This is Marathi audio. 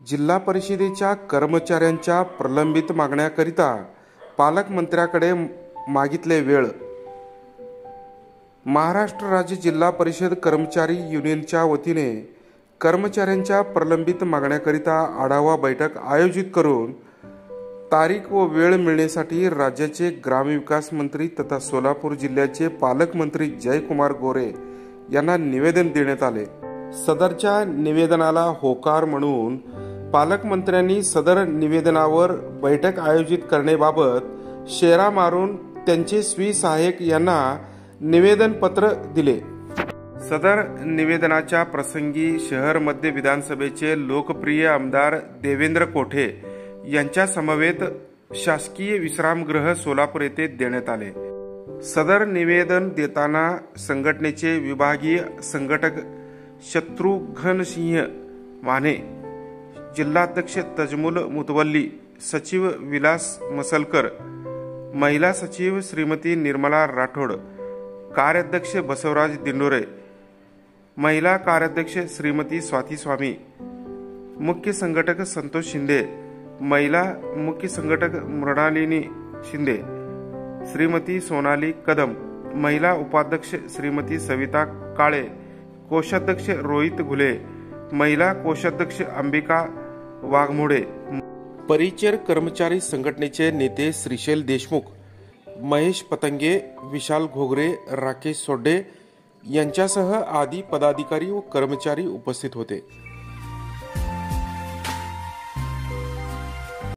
जिल्हा परिषदेच्या कर्मचाऱ्यांच्या प्रलंबित मागण्याकरिता पालकमंत्र्याकडे मागितले वेळ. महाराष्ट्र राज्य जिल्हा परिषद कर्मचारी युनियनच्या वतीने कर्मचाऱ्यांच्या प्रलंबित मागण्याकरिता आढावा बैठक आयोजित करून तारीख व वेळ मिळण्यासाठी राज्याचे ग्रामविकास मंत्री तथा सोलापूर जिल्ह्याचे पालकमंत्री जयकुमार गोरे यांना निवेदन देण्यात आले. सदरच्या निवेदनाला होकार म्हणून पालकमंत्र्यांनी सदर निवेदनावर बैठक आयोजित करण्याबाबत शेरा मारून त्यांचे स्वीसहाय्यक यांना निवेदन पत्र दिले. सदर निवेदनाच्या प्रसंगी शहर मध्य विधानसभेचे लोकप्रिय आमदार देवेंद्र कोठे यांच्या समवेत शासकीय विश्रामगृह सोलापूर येथे देण्यात आले. सदर निवेदन देताना संघटनेचे विभागीय संघटक शत्रुघ्न सिंह माने, जिल्हाध्यक्ष तजमुल मुतवल्ली, सचिव विलास मसलकर, महिला सचिव श्रीमती निर्मला राठोड, कार्याध्यक्ष बसवराज दिंडोरे, महिला कार्याध्यक्ष श्रीमती स्वाती स्वामी, मुख्य संघटक संतोष शिंदे, महिला मुख्य संघटक मृणालिनी शिंदे, श्रीमती सोनाली कदम, महिला उपाध्यक्ष श्रीमती सविता काळे, कोषाध्यक्ष रोहित घुले, महिला कोषाध्यक्ष अंबिका वाघमोडे, परिचर कर्मचारी संघटनेचे नेते श्रीशैल देशमुख, महेश पतंगे, विशाल घोगरे, राकेश सोड्डे यांच्यासह आदी पदाधिकारी व कर्मचारी उपस्थित होते.